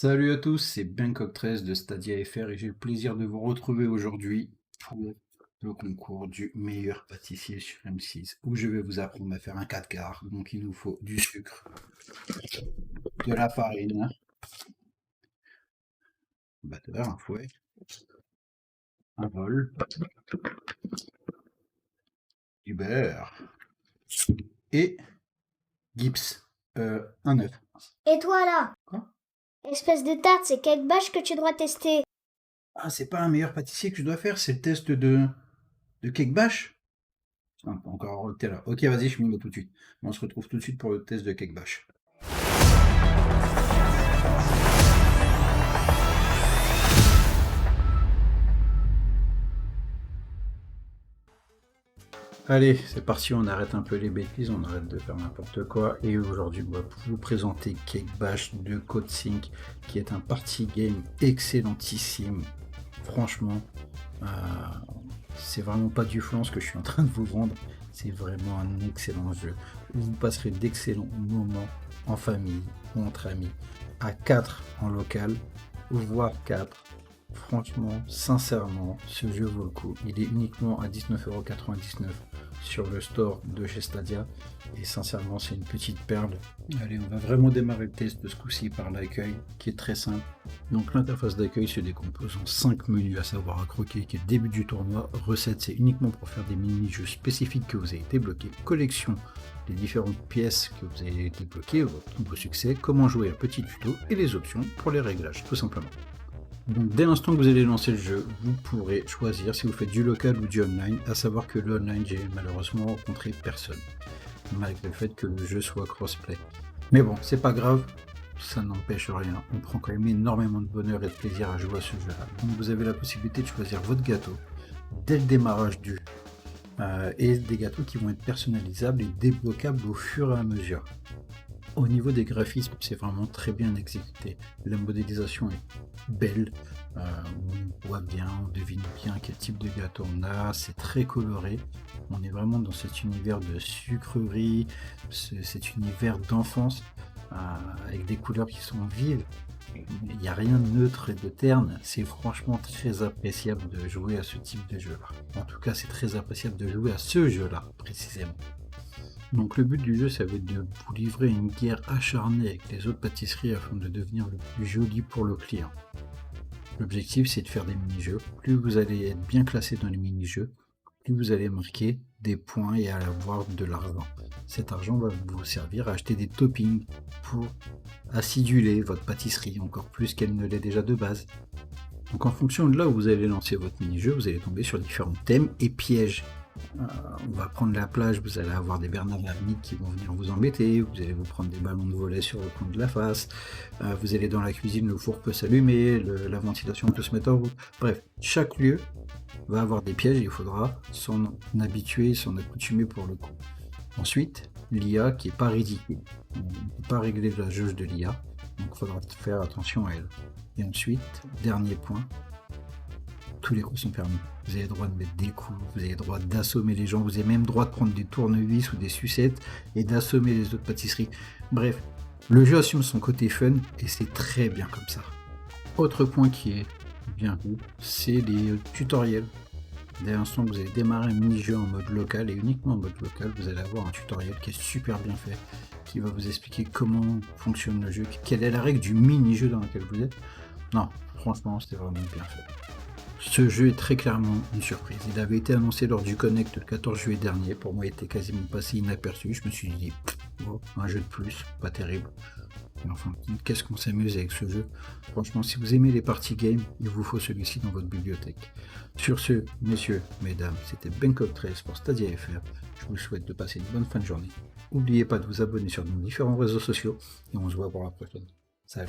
Salut à tous, c'est Bangkok13 de Stadia FR et j'ai le plaisir de vous retrouver aujourd'hui pour le concours du meilleur pâtissier sur M6 où je vais vous apprendre à faire un 4 quarts. Donc il nous faut du sucre, de la farine, un batteur, un fouet, un bol, du beurre et Gips, un œuf. Et toi là, Quoi? espèce de tarte, c'est quelle bâche que tu dois tester? Ah, c'est pas un meilleur pâtissier que je dois faire, c'est le test de cake bash. Ah, pas encore t'es là. Ok, vas-y, je m'y mets tout de suite. On se retrouve tout de suite pour le test de cake bash. Allez, c'est parti, on arrête un peu les bêtises, on arrête de faire n'importe quoi. Et aujourd'hui, on va vous présenter Cake Bash de CodeSync, qui est un party game excellentissime. Franchement, euh, c'est vraiment pas du flan ce que je suis en train de vous vendre. C'est vraiment un excellent jeu. Vous passerez d'excellents moments en famille ou entre amis, à 4 en local, voire 4. Franchement, sincèrement, ce jeu vaut le coup. Il est uniquement à 19,99€ sur le store de chez Stadia. Et sincèrement, c'est une petite perle. Allez, on va vraiment démarrer le test de ce coup-ci par l'accueil, qui est très simple. Donc l'interface d'accueil se décompose en 5 menus, à savoir à croquer, qui est le début du tournoi. Recettes, c'est uniquement pour faire des mini-jeux spécifiques que vous avez débloqués. Collection, les différentes pièces que vous avez débloquées, vos succès. Comment jouer, un petit tuto et les options pour les réglages, tout simplement. Donc dès l'instant que vous allez lancer le jeu, vous pourrez choisir si vous faites du local ou du online, à savoir que le online, j'ai malheureusement rencontré personne, malgré le fait que le jeu soit crossplay. Mais bon, c'est pas grave, ça n'empêche rien, on prend quand même énormément de bonheur et de plaisir à jouer à ce jeu-là. Donc vous avez la possibilité de choisir votre gâteau dès le démarrage du jeu, et des gâteaux qui vont être personnalisables et débloquables au fur et à mesure. Au niveau des graphismes, c'est vraiment très bien exécuté. La modélisation est belle, on voit bien, on devine bien quel type de gâteau on a, c'est très coloré. On est vraiment dans cet univers de sucrerie, cet univers d'enfance, avec des couleurs qui sont vives. Il n'y a rien de neutre et de terne, c'est franchement très appréciable de jouer à ce type de jeu-là. En tout cas, c'est très appréciable de jouer à ce jeu-là, précisément. Donc le but du jeu, ça va être de vous livrer une guerre acharnée avec les autres pâtisseries afin de devenir le plus joli pour le client. L'objectif, c'est de faire des mini-jeux. Plus vous allez être bien classé dans les mini-jeux, plus vous allez marquer des points et avoir de l'argent. Cet argent va vous servir à acheter des toppings pour aciduler votre pâtisserie encore plus qu'elle ne l'est déjà de base. Donc en fonction de là où vous allez lancer votre mini-jeu, vous allez tomber sur différents thèmes et pièges. On va prendre la plage, vous allez avoir des bernards ermites qui vont venir vous embêter, vous allez vous prendre des ballons de volet sur le coin de la face, vous allez dans la cuisine, le four peut s'allumer, la ventilation peut se mettre en route. Bref, chaque lieu va avoir des pièges et il faudra s'en habituer, s'en accoutumer pour le coup. Ensuite, l'IA qui est pas ridicule, on ne peut pas régler la jauge de l'IA, donc il faudra faire attention à elle. Et ensuite, dernier point, tous les coups sont permis. Vous avez le droit de mettre des coups, vous avez le droit d'assommer les gens, vous avez même le droit de prendre des tournevis ou des sucettes et d'assommer les autres pâtisseries. Bref, le jeu assume son côté fun et c'est très bien comme ça. Autre point qui est bien vu, c'est les tutoriels. Dès l'instant que vous allez démarrer un mini-jeu en mode local et uniquement en mode local, vous allez avoir un tutoriel qui est super bien fait, qui va vous expliquer comment fonctionne le jeu, quelle est la règle du mini-jeu dans lequel vous êtes. Non, franchement, c'était vraiment bien fait. Ce jeu est très clairement une surprise. Il avait été annoncé lors du Connect le 14 juillet dernier. Pour moi, il était quasiment passé inaperçu. Je me suis dit, bon, un jeu de plus, pas terrible. Mais enfin, qu'est-ce qu'on s'amuse avec ce jeu. Franchement, si vous aimez les party games, il vous faut celui-ci dans votre bibliothèque. Sur ce, messieurs, mesdames, c'était Bangkok13 pour Stadia FR. Je vous souhaite de passer une bonne fin de journée. N'oubliez pas de vous abonner sur nos différents réseaux sociaux et on se voit pour la prochaine. Salut.